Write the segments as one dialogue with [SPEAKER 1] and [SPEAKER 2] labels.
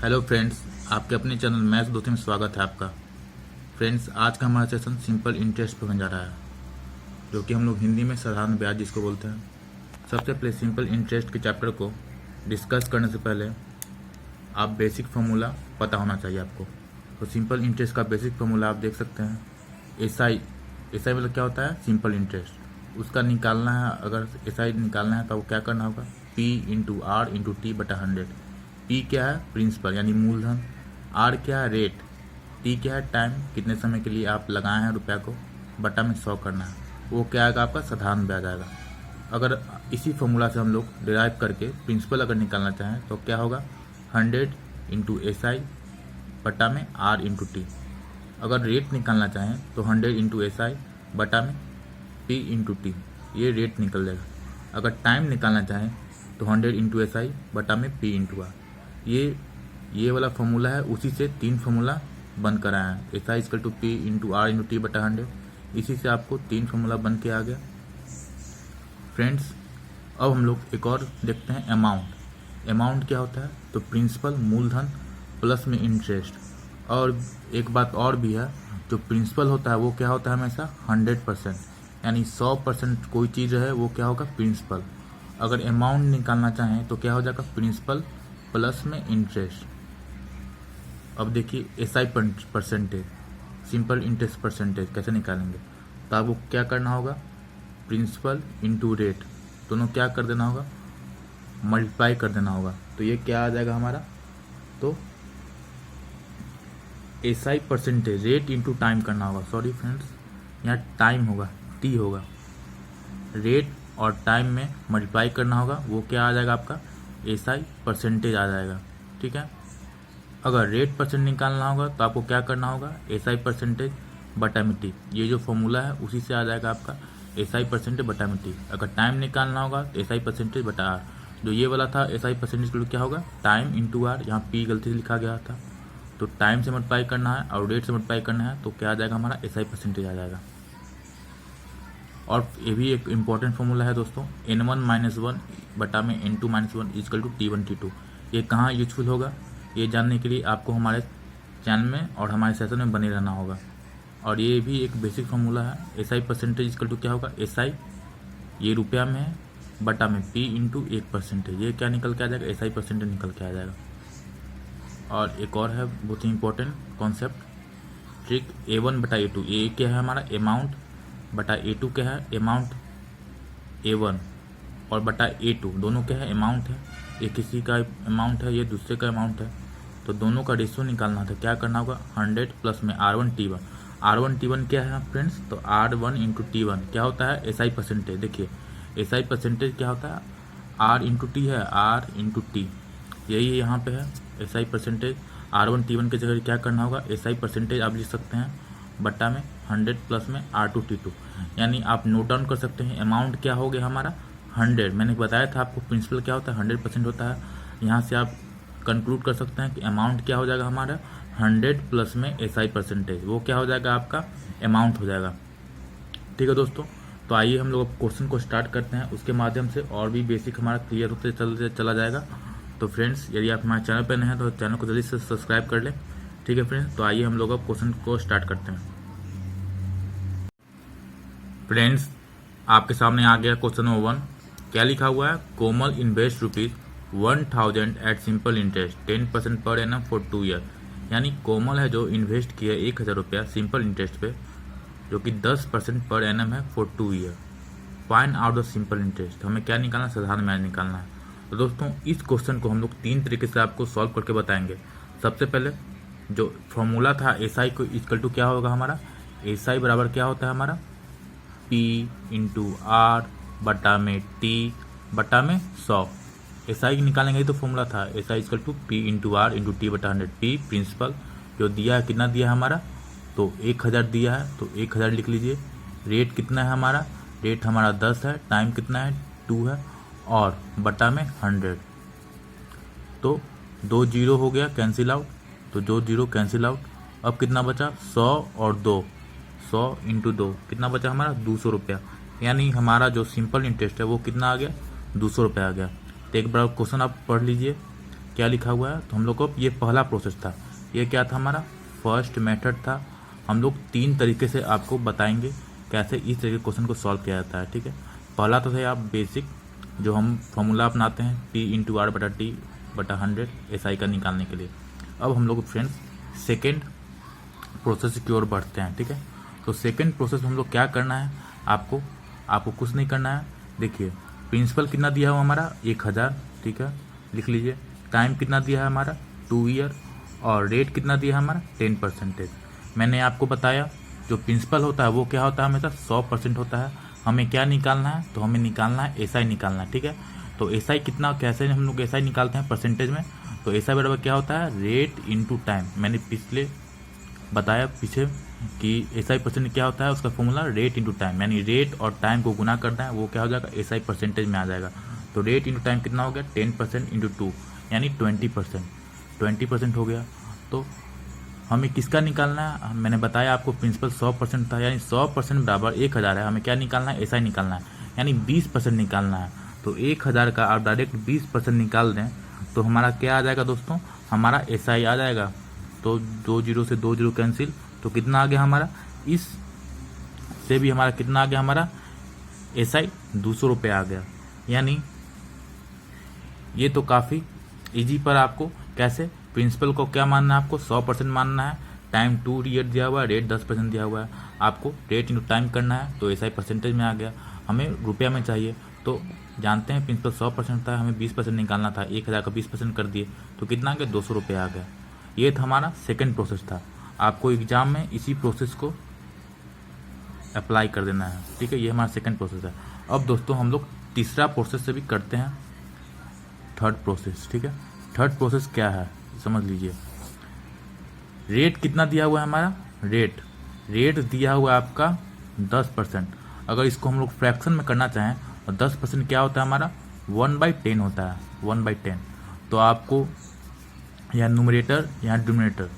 [SPEAKER 1] Hello friends, आपके अपने channel maths दोस्ती में स्वागत है आपका। फ्रेंड्स, आज का हमारा सेशन सिंपल इंटरेस्ट पर होने जा रहा है, जो कि हम लोग हिंदी में साधारण ब्याज जिसको बोलते हैं। सबसे पहले सिंपल इंटरेस्ट के चैप्टर को डिस्कस करने से पहले आप बेसिक फार्मूला पता होना चाहिए आपको। तो सिंपल इंटरेस्ट का बेसिक फार्मूला आप देख सकते हैं। एसआई मतलब क्या होता है? Simple interest. उसका निकालना है, अगर एसआई निकालना है तो क्या करना होगा? P into R into T बटा 100। पी क्या है? प्रिंसिपल यानी मूलधन। आर क्या है? रेट। टी क्या है? टाइम, कितने समय के लिए आप लगाए हैं रुपया को, बटा में 100 करना है। वो क्या आएगा? आपका साधारण ब्याज आएगा। अगर इसी फॉर्मूला से हम लोग डिराइव करके प्रिंसिपल अगर निकालना चाहें तो क्या होगा? 100 इंटू एस आई बटा में आर इंटू टी। अगर रेट निकालना चाहें तो 100 इंटू एस आई बटा में पी इंटू टी, ये रेट निकल जाएगा। अगर टाइम निकालना चाहें तो 100 इंटू एस आई बटा में पी इंटू आर। ये वाला फॉर्मूला है, उसी से 3 फार्मूला बन कर आया है। S I equal to P into R into T बटा 100। इसी से आपको 3 फार्मूला बन के आ गया। फ्रेंड्स, अब हम लोग एक और देखते हैं अमाउंट। अमाउंट क्या होता है? तो प्रिंसिपल मूलधन प्लस में इंटरेस्ट। और एक बात और भी है, जो प्रिंसिपल होता है वो क्या होता है? हमेशा 100%, यानी 100% कोई चीज़ है वो क्या होगा? प्रिंसिपल। अगर अमाउंट निकालना चाहें तो क्या हो जाएगा? प्रिंसिपल प्लस में इंटरेस्ट। अब देखिए SI percentage, simple interest percentage कैसे निकालेंगे? तो आपको क्या करना होगा? प्रिंसिपल इंटू रेट, दोनों क्या कर देना होगा? मल्टीप्लाई कर देना होगा। तो ये क्या आ जाएगा हमारा? तो SI percentage rate into time करना होगा। सॉरी फ्रेंड्स, यहाँ टाइम होगा, टी होगा। रेट और टाइम में मल्टीप्लाई करना होगा, वो क्या आ जाएगा आपका? एसआई परसेंटेज आ जाएगा। ठीक है। अगर रेट परसेंट निकालना होगा तो आपको क्या करना होगा? एसआई परसेंटेज बटा में टी। ये जो फॉर्मूला है उसी से आ जाएगा आपका एसआई परसेंटेज बटा में टी। अगर टाइम निकालना होगा तो एसआई परसेंटेज बटा आर। जो ये वाला था एसआई परसेंटेज के लिए क्या होगा? Time into R. यहाँ पी गलती से लिखा गया था, तो टाइम से मल्टीप्लाई करना है और रेट से मल्टीप्लाई करना है, तो क्या आ जाएगा? हमारा एसआई परसेंटेज आ जाएगा। और ये भी एक इम्पॉर्टेंट फॉर्मूला है दोस्तों, n1 माइनस 1 बटा में n2 minus 1 is equal to T1 T2। ये कहाँ यूजफुल होगा? ये जानने के लिए आपको हमारे चैनल में और हमारे सेशन में बने रहना होगा। और ये भी एक बेसिक फार्मूला है। एसआई परसेंटेज इजकल टू क्या होगा? एसआई ये रुपया में है बटा में पी इंटू 1%। ये क्या निकल के आ जाएगा? एसआई परसेंटेज निकल के आ जाएगा। और एक और है बहुत ही इंपॉर्टेंट कॉन्सेप्ट, ट्रिक, A1 बटा A2। ये क्या है हमारा? अमाउंट बटा A2 क्या है? अमाउंट A1 और बटा A2 दोनों क्या है? अमाउंट है। ये किसी का अमाउंट है, ये दूसरे का अमाउंट है, तो दोनों का रेशियो निकालना था। क्या करना होगा? 100 प्लस में R1 T1। R1 T1 क्या है फ्रेंड्स? तो R1 इंटू T1 क्या होता है? SI percentage. देखिए एसआई परसेंटेज क्या होता है? R इंटू टी है, R इंटू टी, यही यहाँ पे है एसआई परसेंटेज। R1 T1 की जगह क्या करना होगा? एसआई परसेंटेज आप लिख सकते हैं बट्टा में 100 प्लस में R2 T2। यानी आप नोट डाउन कर सकते हैं। अमाउंट क्या हो गया हमारा? 100। मैंने बताया था आपको प्रिंसिपल क्या होता है? 100% होता है। यहाँ से आप कंक्लूड कर सकते हैं कि अमाउंट क्या हो जाएगा हमारा? 100 प्लस में एसआई परसेंटेज, वो क्या हो जाएगा? आपका अमाउंट हो जाएगा। ठीक है दोस्तों, तो आइए हम लोग क्वेश्चन को स्टार्ट करते हैं। उसके माध्यम से और भी बेसिक हमारा क्लियर होते चला जाएगा। तो फ्रेंड्स, यदि आप हमारे चैनल पर नए हैं तो चैनल को जल्दी से सब्सक्राइब कर लें। ठीक है फ्रेंड्स, तो आइए हम लोग अब क्वेश्चन को स्टार्ट करते हैं। फ्रेंड्स, आपके सामने आ गया क्वेश्चन नंबर 1। क्या लिखा हुआ है? Komal invest ₹1000 at simple interest 10% per annum for 2 year. यानी कोमल है जो इन्वेस्ट किया 1000 रुपया सिंपल इंटरेस्ट पे, जो कि 10% पर एनम है for 2 year. Find out the simple interest. हमें क्या निकालना है? साधारण ब्याज निकालना है। तो दोस्तों, इस क्वेश्चन को हम लोग 3 तरीके से आपको सॉल्व करके बताएंगे। सबसे पहले जो फॉर्मूला था एसआई को इक्वल टू क्या होगा हमारा? एसआई बराबर क्या होता है हमारा? P इंटू आर बटा में T बटा में 100। एसआई निकालेंगे तो फॉर्मूला था SI equal to P into R into T बटा 100। P प्रिंसिपल जो दिया है, कितना दिया है हमारा? तो 1000 दिया है, तो 1000 लिख लीजिए। रेट कितना है हमारा? रेट हमारा 10 है। टाइम कितना है? 2 है। और बटा में 100, तो 2 जीरो हो गया कैंसिल आउट, तो 2 जीरो कैंसिल आउट। अब कितना बचा? 100 और 2, 100 इंटू 2 कितना बचा हमारा? 200 रुपया। यानी हमारा जो सिंपल इंटरेस्ट है वो कितना आ गया? 200 रुपया आ गया। तो एक बार क्वेश्चन आप पढ़ लीजिए। क्या लिखा हुआ है, तो हम लोग को ये पहला प्रोसेस था, ये क्या था हमारा फर्स्ट मेथड था। हम लोग 3 तरीके से आपको बताएंगे कैसे इस तरह के क्वेश्चन को सॉल्व किया जाता है, ठीक है। पहला तो है आप बेसिक जो हम फॉर्मूला अपनाते हैं P/R/T/100 SI का निकालने के लिए। अब हम लोग फ्रेंड्स सेकेंड प्रोसेस की ओर बढ़ते हैं, ठीक है। तो सेकेंड प्रोसेस में हम लोग क्या करना है, आपको कुछ नहीं करना है। देखिए प्रिंसिपल कितना दिया हुआ हमारा 1000, ठीक है, लिख लीजिए। टाइम कितना दिया है हमारा 2 ईयर, और रेट कितना दिया है हमारा 10%। मैंने आपको बताया जो प्रिंसिपल होता है वो क्या होता है, हमेशा 100% होता है। हमें क्या निकालना है, तो हमें निकालना है SI निकालना है, ठीक है। तो SI कितना, कैसे हम लोग SI निकालते हैं परसेंटेज में, तो SI बराबर क्या होता है रेट इंटू टाइम। मैंने पिछले बताया पीछे कि SI परसेंट क्या होता है, उसका फॉर्मूला रेट इंटू टाइम, यानी रेट और टाइम को गुना करना है, वो क्या हो जाएगा SI परसेंटेज में आ जाएगा। तो रेट इंटू टाइम कितना हो गया 10% इंटू 2 यानी 20% हो गया। तो हमें किसका निकालना है, मैंने बताया आपको प्रिंसिपल 100% था, यानी 100% बराबर 1000 है। हमें क्या निकालना है SI निकालना है, यानी 20% निकालना है। तो 1000 का आप डायरेक्ट 20% निकाल दें तो हमारा क्या आ जाएगा दोस्तों, हमारा SI आ जाएगा। तो 2 0 से 2 0 कैंसिल, तो कितना आ गया हमारा, इस से भी हमारा कितना आ गया, हमारा SI 200 रुपये आ गया। यानी ये तो काफ़ी इजी पर आपको कैसे प्रिंसिपल को क्या मानना है, आपको 100% मानना है। टाइम 2 ईयर दिया हुआ है, रेट 10% दिया हुआ है, आपको रेट इंटू टाइम करना है, तो SI परसेंटेज में आ गया। हमें रुपया में चाहिए, तो जानते हैं प्रिंसिपल 100% था, हमें 20% निकालना था, 1000 का 20% कर दिए तो कितना आ गया 200 रुपये आ गया। ये था हमारा सेकेंड प्रोसेस था। आपको एग्जाम में इसी प्रोसेस को अप्लाई कर देना है, ठीक है। ये हमारा सेकेंड प्रोसेस है। अब दोस्तों हम लोग तीसरा प्रोसेस से भी करते हैं, थर्ड प्रोसेस, ठीक है। थर्ड प्रोसेस क्या है समझ लीजिए। रेट कितना दिया हुआ है हमारा, रेट दिया हुआ है आपका 10%। अगर इसको हम लोग फ्रैक्शन में करना चाहें और 10% क्या होता है हमारा 1/10 होता है, 1/10। तो आपको यहाँ न्यूमरेटर यहाँ डिनोमिनेटर,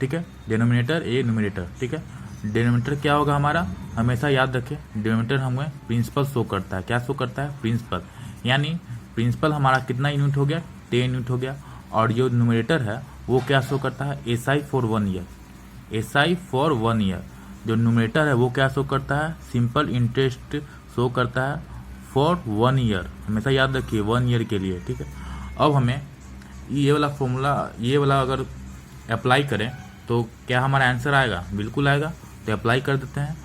[SPEAKER 1] ठीक है, डिनोमिनेटर ए न्यूमरेटर, ठीक है। डिनोमिनेटर क्या होगा हमारा, हमेशा याद रखें डिनोमिनेटर हमें प्रिंसिपल शो करता है, क्या शो करता है प्रिंसिपल, यानी प्रिंसिपल हमारा कितना यूनिट हो गया 10 यूनिट हो गया। और जो न्यूमरेटर है वो क्या शो करता है SI for 1 year, SI for 1 year. जो न्यूमरेटर है वो क्या शो करता है सिंपल इंटरेस्ट शो करता है फॉर 1 ईयर, हमेशा याद रखिए 1 ईयर के लिए, ठीक है। अब हमें ये वाला फॉर्मूला ये वाला अगर अप्लाई करें तो क्या हमारा आंसर आएगा, बिल्कुल आएगा। तो अप्लाई कर देते हैं।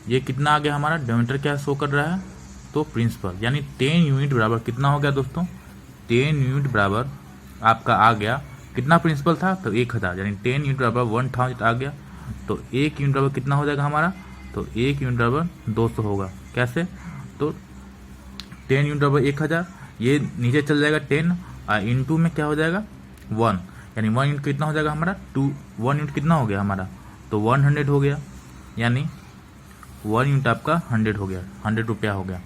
[SPEAKER 1] ये कितना आ गया हमारा, डिनोमिनेटर क्या शो कर रहा है, तो प्रिंसिपल, यानी 10 यूनिट बराबर कितना हो गया दोस्तों 10 यूनिट बराबर आपका आ गया, कितना प्रिंसिपल था तो 1000, यानी 10 यूनिट बराबर 1000 आ गया। तो 1 यूनिट बराबर कितना हो जाएगा हमारा, तो 1 यूनिट बराबर 200 होगा। कैसे, तो 10 यूनिट बराबर 1000, ये नीचे चल जाएगा 10 और इंटू में क्या हो जाएगा 1, यानी 1 यूनिट कितना हो जाएगा हमारा 1 यूनिट कितना हो गया हमारा, तो 100 हो गया। यानी 1 यूनिट आपका 100 हो गया, 100 रुपया हो गया।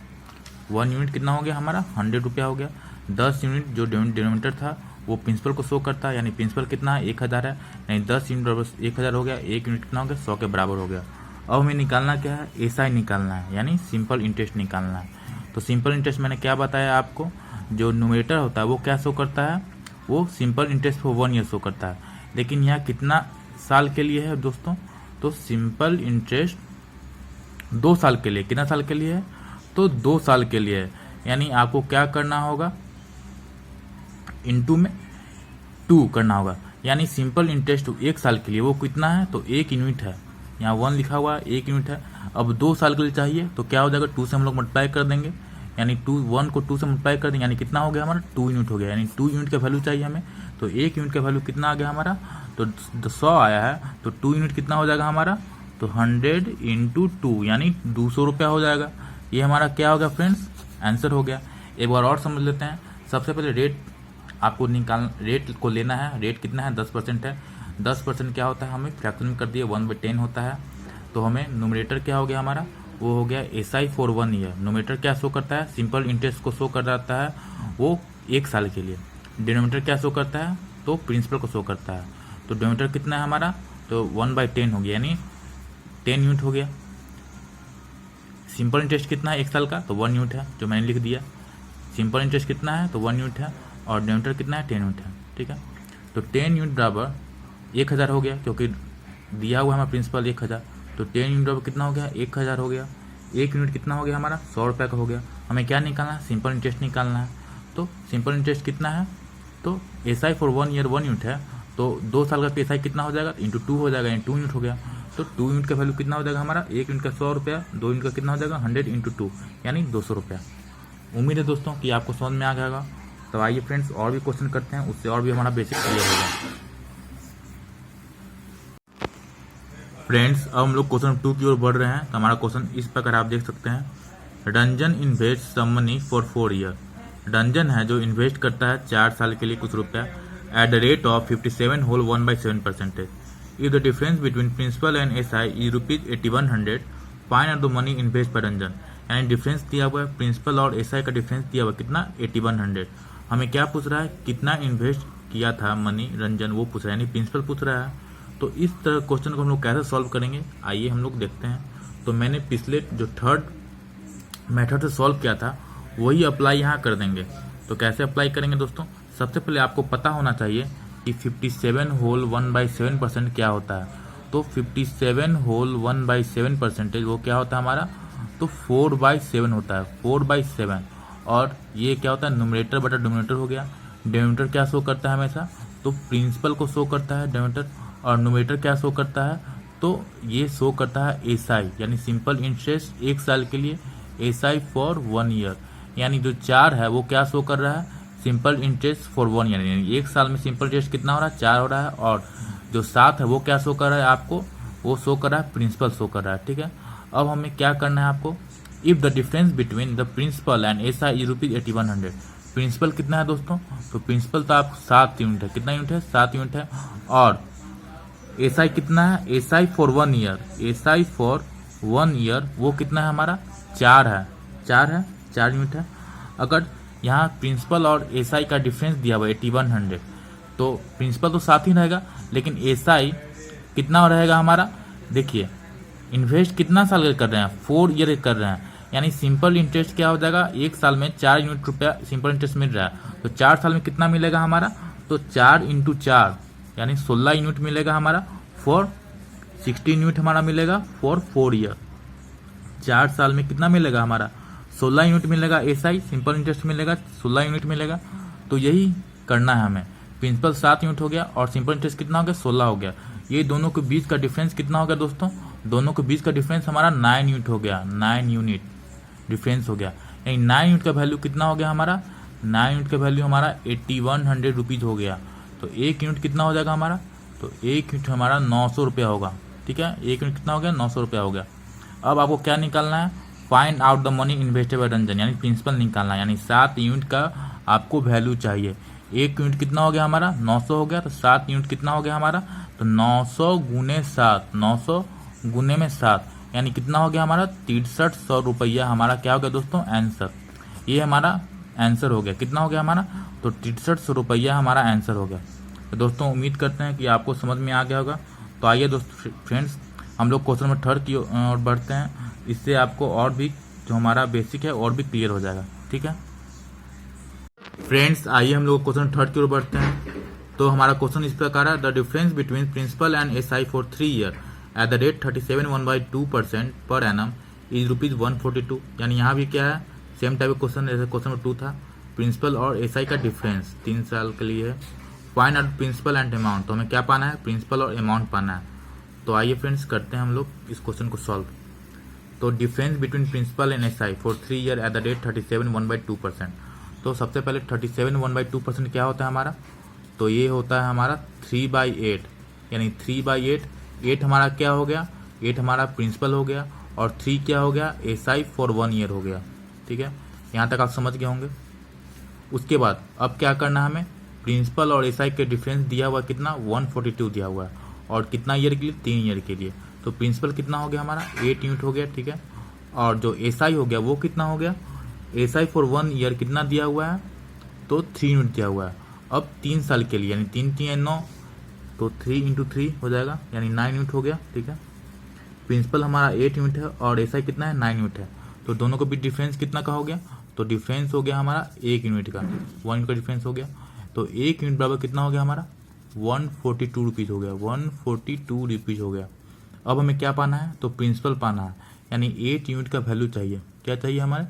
[SPEAKER 1] 1 यूनिट कितना हो गया हमारा 100 रुपया हो गया। 10 यूनिट जो डिनोमिनेटर था वो प्रिंसिपल को शो करता है, यानी प्रिंसिपल कितना है 1000 है, यानी 10 यूनिट बराबर 1000 हो गया। 1 यूनिट कितना हो गया 100 के बराबर हो गया। अब हमें निकालना क्या है SI निकालना है, यानी सिंपल इंटरेस्ट निकालना है। तो सिंपल इंटरेस्ट मैंने क्या बताया आपको, जो न्यूमरेटर होता है वो क्या शो करता है, वो simple interest for 1 year show करता है। लेकिन यहाँ कितना साल के लिए है दोस्तों, तो सिंपल इंटरेस्ट 2 साल के लिए, कितना साल के लिए है, तो 2 साल के लिए है। यानी आपको क्या करना होगा, इंटू में 2 करना होगा, यानी सिंपल इंटरेस्ट 1 साल के लिए वो कितना है, तो 1 यूनिट है। यहाँ 1 लिखा हुआ है 1 यूनिट है। अब 2 साल के लिए चाहिए तो क्या हो जाएगा 2 से हम लोग मल्टीप्लाई कर देंगे, यानी 1 को 2 से मल्टीप्लाई कर देंगे, यानी कितना हो गया हमारा 2 यूनिट हो गया। यानी 2 यूनिट का वैल्यू चाहिए हमें, तो 1 यूनिट का वैल्यू कितना आ गया हमारा, तो 100 आया है, तो 2 यूनिट कितना हो जाएगा हमारा, तो 100 इंटू 2 यानी 200 रुपया हो जाएगा। ये हमारा क्या हो गया फ्रेंड्स, आंसर हो गया। एक बार और समझ लेते हैं। सबसे पहले रेट आपको रेट को लेना है। रेट कितना है 10% है। 10% क्या होता है, हमें फ्रैक्शन में कर दिए 1/10 होता है। तो हमें न्यूमरेटर क्या हो गया हमारा, वो हो गया SI फॉर 1 ईयर। न्यूमरेटर क्या शो करता है, सिंपल इंटरेस्ट को शो कर जाता है वो 1 साल के लिए। डिनोमिनेटर क्या शो करता है, तो प्रिंसिपल को शो करता है। तो डिनोमिनेटर कितना है हमारा, तो 1/10 हो गया, यानी 10 यूनिट हो गया। सिंपल इंटरेस्ट कितना है 1 साल का, तो 1 यूनिट है, जो मैंने लिख दिया। सिंपल इंटरेस्ट कितना है, तो 1 यूनिट है। और डिनोमिनेटर कितना है 10 यूनिट है, ठीक है। तो 10 यूनिट बराबर 1000 हो गया, क्योंकि दिया हुआ हमारा प्रिंसिपल 1000, तो 10 यूनिट बराबर कितना हो गया 1000 हो गया। 1 यूनिट कितना हो गया हमारा 100 रुपये का हो गया। हमें क्या निकालना है, सिंपल इंटरेस्ट निकालना है। तो सिंपल इंटरेस्ट कितना है, तो SI फॉर 1 ईयर 1 यूनिट है, तो 2 साल का SI कितना हो जाएगा इंटू 2 हो जाएगा, यानी 2 यूनिट हो गया। तो 2 यूनिट का वैल्यू कितना हो जाएगा हमारा, 1 यूनिट का 100 रुपया, 2 यूनिट का कितना हो जाएगा 100 इंटू 2 यानी 200 रुपया। उम्मीद है दोस्तों कि आपको समझ में आ गया होगा। तो आइए फ्रेंड्स और भी क्वेश्चन करते हैं, उससे और भी हमारा बेसिक क्लियर होगा। फ्रेंड्स अब हम लोग क्वेश्चन 2 की ओर बढ़ रहे हैं। तो हमारा क्वेश्चन इस प्रकार आप देख सकते हैं, Ranjan invest some money for 4 year. Ranjan है जो इन्वेस्ट करता है 4 साल के लिए कुछ रुपया at the rate of 57 whole 1/7%। If the difference between principal and SI is ₹8100, find out the money invest by Ranjan. यानी डिफरेंस दिया हुआ है, प्रिंसिपल और SI का डिफरेंस दिया हुआ कितना 8100। हमें क्या पूछ रहा है, कितना इन्वेस्ट किया था मनी रंजन, वो पूछ रहा है, यानी प्रिंसिपल पूछ रहा है। तो इस तरह क्वेश्चन को हम लोग कैसे सॉल्व करेंगे, आइए हम लोग देखते हैं। तो मैंने पिछले जो थर्ड मेथड से सॉल्व किया था वही अप्लाई यहाँ कर देंगे। तो कैसे अप्लाई करेंगे दोस्तों, सबसे पहले आपको पता होना चाहिए कि 57 होल 1/7% क्या होता है। तो 57 होल 1/7% वो क्या होता है हमारा, तो 4/7 होता है, 4/7। और ये क्या होता है, न्यूमरेटर बटा डिनोमिनेटर हो गया। डिनोमिनेटर क्या शो करता है हमेशा, तो प्रिंसिपल को शो करता है डिनोमिनेटर, और न्यूमरेटर क्या शो करता है, तो ये शो करता है SI यानी सिंपल इंटरेस्ट 1 साल के लिए, SI फॉर 1 ईयर। यानी जो 4 है वो क्या शो कर रहा है, सिंपल इंटरेस्ट फॉर 1 ईयर, यानी 1 साल में सिंपल इंटरेस्ट कितना हो रहा है 4 हो रहा है। और जो 7 है वो क्या शो कर रहा है आपको, वो शो कर रहा है प्रिंसिपल शो कर रहा है, ठीक है। अब हमें क्या करना है आपको, if the difference between the principal and SI is ₹8100। Principal कितना है दोस्तों, तो प्रिंसिपल तो आप 7 यूनिट है, कितना यूनिट है 7 यूनिट है। और SI कितना है, SI for 1 year, SI for 1 year वो कितना है हमारा 4 है, 4 यूनिट है। अगर यहाँ प्रिंसिपल और SI का डिफरेंस दिया हुआ 8100, तो प्रिंसिपल तो 7 ही रहेगा, लेकिन SI कितना रहेगा हमारा, देखिए इन्वेस्ट कितना साल का कर रहे हैं 4 ईयर कर रहे हैं, यानी सिंपल इंटरेस्ट क्या हो जाएगा 1 साल में 4 यूनिट रुपया सिंपल इंटरेस्ट मिल रहा है। तो 4 साल में कितना मिलेगा हमारा, तो 4 इंटू 4 यानी 16 यूनिट मिलेगा हमारा फॉर 16 यूनिट हमारा मिलेगा फॉर 4 ईयर। 4 साल में कितना मिलेगा हमारा 16 यूनिट मिलेगा, SI सिंपल इंटरेस्ट मिलेगा 16 यूनिट मिलेगा। तो यही करना है हमें, प्रिंसिपल 7 यूनिट हो गया और सिंपल इंटरेस्ट कितना हो गया 16 हो गया। ये दोनों के बीच का डिफरेंस कितना हो गया दोस्तों, दोनों के बीच का डिफरेंस हमारा 9 यूनिट हो गया, 9 यूनिट डिफरेंस हो गया। यानी 9 यूनिट का वैल्यू कितना हो गया हमारा, 9 यूनिट का वैल्यू हमारा 8100 रुपीज़ हो गया। तो 1 यूनिट कितना हो जाएगा हमारा, तो 1 यूनिट हमारा 900 रुपया होगा, ठीक है। 1 यूनिट कितना हो गया 900 रुपया हो गया। अब आपको क्या निकालना है, find out the money invested bye Ranjan, यानी प्रिंसिपल निकालना है, यानी 7 यूनिट का आपको वैल्यू चाहिए। 1 यूनिट कितना हो गया हमारा 900 हो गया, तो 7 यूनिट कितना हो गया हमारा, तो 900 गुने 7, 900 गुने में 7 यानी कितना हो गया हमारा 6300 रुपया हमारा क्या हो गया दोस्तों आंसर। ये हमारा आंसर हो गया, कितना हो गया हमारा, तो 6300 रुपया हमारा आंसर हो गया। तो दोस्तों उम्मीद करते हैं कि आपको समझ में आ गया होगा। तो आइए दोस्तों फ्रेंड्स हम लोग क्वेश्चन नंबर 3 की ओर बढ़ते हैं, इससे आपको और भी जो हमारा बेसिक है और भी क्लियर हो जाएगा, ठीक है फ्रेंड्स। आइए हम लोग क्वेश्चन 3 की ओर बढ़ते हैं। तो हमारा क्वेश्चन इस प्रकार है, the difference between principal and SI for 3 year at the rate 37.1/2% per annum is ₹142। यानी यहाँ भी क्या है, सेम टाइप का क्वेश्चन जैसे क्वेश्चन नंबर 2 था, प्रिंसिपल और SI का डिफरेंस 3 साल के लिए है। Find out principal and amount, तो हमें क्या पाना है, प्रिंसिपल और अमाउंट पाना है। तो आइए फ्रेंड्स करते हैं हम लोग इस क्वेश्चन को सॉल्व। तो difference between principal and SI for 3 year at the rate 37.1/2%। तो सबसे पहले 37.1/2% क्या होता है हमारा, तो ये होता है हमारा 3/8, यानी 3/8। 8 हमारा क्या हो गया, 8 हमारा प्रिंसिपल हो गया और 3 क्या हो गया SI फॉर 1 ईयर हो गया, ठीक है। यहाँ तक आप समझ गए होंगे। उसके बाद अब क्या करना है हमें, प्रिंसिपल और SI के डिफरेंस दिया हुआ कितना 142 दिया हुआ है, और कितना ईयर के लिए 3 ईयर के लिए। तो प्रिंसिपल कितना हो गया हमारा 8 यूनिट हो गया, ठीक है। और जो SI हो गया वो कितना हो गया, SI फॉर 1 ईयर कितना दिया हुआ है, तो 3 यूनिट दिया हुआ है। अब 3 साल के लिए यानी 3 3 9, तो 3 × 3 हो जाएगा, यानी 9 यूनिट हो गया, ठीक है। प्रिंसिपल हमारा 8 यूनिट है और SI कितना है 9 यूनिट है, तो दोनों को भी डिफरेंस कितना का हो गया, तो तो डिफरेंस हो गया हमारा 1 यूनिट का, 1 यूनिट का डिफरेंस हो गया। तो 1 यूनिट बराबर कितना हो गया हमारा 142 रुपीज़ हो गया, 142 रुपीज़ हो गया। अब हमें क्या पाना है, तो प्रिंसिपल पाना है, यानी 8 यूनिट का वैल्यू चाहिए। क्या चाहिए हमारे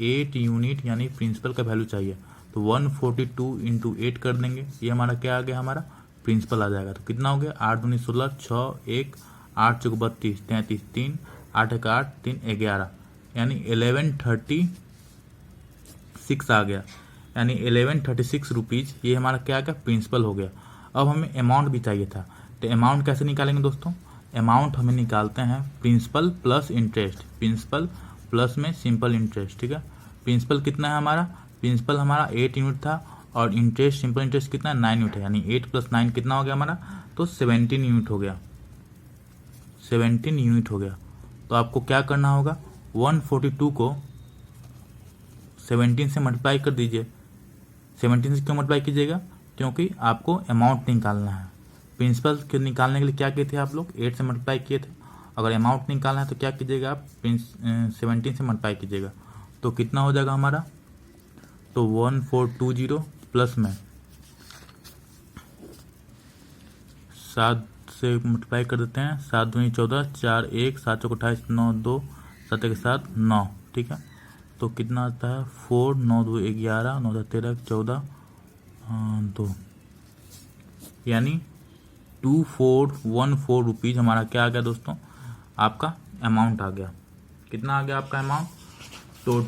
[SPEAKER 1] 8 यूनिट यानी प्रिंसिपल का वैल्यू चाहिए। तो 142 इंटू 8 कर देंगे, ये हमारा क्या आ गया, हमारा प्रिंसिपल आ जाएगा। तो कितना हो गया 8 दूनी 16, 6 1 8 चौक 32 33 3 8 1 8 3 11, यानी 1136 आ गया, यानी 1136 रुपीज़ ये हमारा क्या आ गया, प्रिंसिपल हो गया। अब हमें अमाउंट भी चाहिए था, तो अमाउंट कैसे निकालेंगे दोस्तों, अमाउंट हमें निकालते हैं principal plus interest, principal plus में सिंपल इंटरेस्ट। ठीक है, प्रिंसिपल कितना है हमारा, प्रिंसिपल हमारा 8 यूनिट था और इंटरेस्ट सिंपल इंटरेस्ट कितना है 9 यूनिट है, यानी 8 + 9 कितना हो गया हमारा, तो 17 यूनिट हो गया, 17 यूनिट हो गया। तो आपको क्या करना होगा, 142 को 17 से मल्टीप्लाई कर दीजिए। 17 से क्यों मल्टीप्लाई कीजिएगा, क्योंकि आपको अमाउंट निकालना है। प्रिंसिपल के निकालने के लिए क्या किए थे आप लोग, 8 से मल्टीप्लाई किए थे। अगर अमाउंट निकालना है तो क्या कीजिएगा आप 17 से मल्टीप्लाई कीजिएगा। तो कितना हो जाएगा हमारा, तो 1420 प्लस में 7 से मल्टीप्लाई कर देते हैं, 7 दूनी 14 4 1 7 चौक 28 9 2 7 1 7 9। ठीक है, तो कितना आता है 4 9 2 11 9 2 13 14 2, यानी 2414 रुपीज़ हमारा क्या आ गया दोस्तों, आपका अमाउंट आ गया। कितना आ गया आपका अमाउंट, तो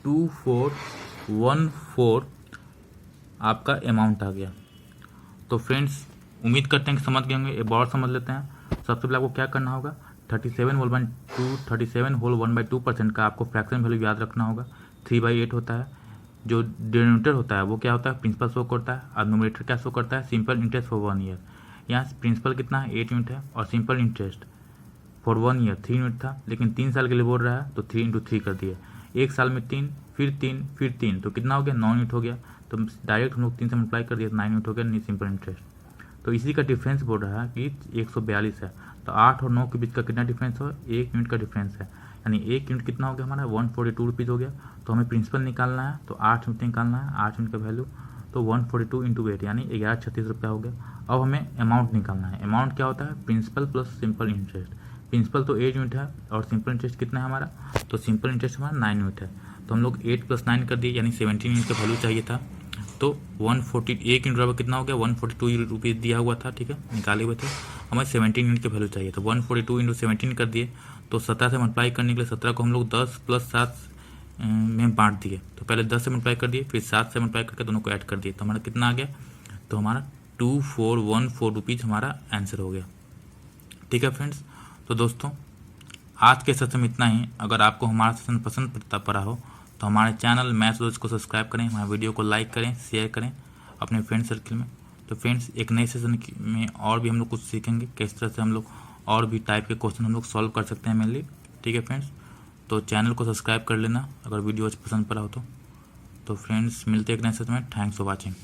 [SPEAKER 1] 2414 आपका अमाउंट आ गया। तो फ्रेंड्स उम्मीद करते हैं कि समझ गए होंगे। एक बार समझ लेते हैं। सबसे पहले आपको क्या करना होगा, 37 होल 1/2% का आपको फ्रैक्शन वैल्यू याद रखना होगा। 3/8 होता है, जो डिनोमिनेटर होता है वो क्या होता है, प्रिंसिपल शो करता है, और न्यूमरेटर क्या शो करता है, सिंपल इंटरेस्ट फॉर 1 ईयर। यहाँ प्रिंसिपल कितना है 8 यूनिट है, और simple interest for 1 year 3 unit था, लेकिन 3 साल के लिए बोल रहा है तो 3 × 3 कर दिए। 1 साल में 3 फिर 3 फिर 3, तो कितना हो गया 9 यूनिट हो गया। तो डायरेक्ट हम लोग 3 से मल्टीप्लाई कर दिया, 9 यूनिट हो गया, नहीं सिंपल इंटरेस्ट। तो इसी का डिफरेंस बोल रहा है कि 142 है। तो 8 और 9 के बीच का कितना डिफरेंस हो, 1 यूनिट का डिफरेंस है, यानी 1 यूनिट कितना हो गया हमारा 142 रुपीज़ हो गया। तो हमें प्रिंसिपल निकालना है, तो 8 यूनिट निकालना है, 8 यूनिट का वैल्यू, तो 142 × 8 यानी 1136 रुपया हो गया। अब हमें अमाउंट निकालना है। अमाउंट क्या होता है, principal plus simple interest. Principal तो 8 यूनिट है और सिंपल इंटरेस्ट कितना है हमारा, तो सिंपल इंटरेस्ट हमारा 9 यूनिट है। तो हम लोग 8 + 9 कर दिए, यानी 17 यूनिट का वैल्यू चाहिए था। तो 1 यूनिट बराबर कितना हो गया 142 रुपीज़ दिया हुआ था। ठीक है, निकाले हुए थे, हमें 17 यूनिट का वैल्यू चाहिए। तो 142 × 17 कर दिए। तो 17 से मल्टीप्लाई करने के लिए 17 को हम लोग 10 + 7 में बांट दिए। तो पहले 10 से मल्टीप्लाई कर दिए, फिर 7 से मल्टीप्लाई करके दोनों को ऐड कर दिए। तो हमारा कितना आ गया, तो हमारा 2414 रुपीज़ हमारा आंसर हो गया। ठीक है फ्रेंड्स, तो दोस्तों आज के सेशन में इतना ही। अगर आपको हमारा सेशन पसंद पड़ा हो तो हमारे चैनल मैथ्स दोस्त को सब्सक्राइब करें, हमारे वीडियो को लाइक करें, शेयर करें अपने फ्रेंड सर्कल में। तो फ्रेंड्स एक नए सेशन में और भी हम लोग कुछ सीखेंगे, किस तरह से हम लोग और भी टाइप के क्वेश्चन हम लोग सॉल्व कर सकते हैं मेनली। ठीक है फ्रेंड्स, तो चैनल को सब्सक्राइब कर लेना अगर वीडियो पसंद पड़ा हो तो फ्रेंड्स मिलते हैं एक नए सेशन में। Thanks for watching.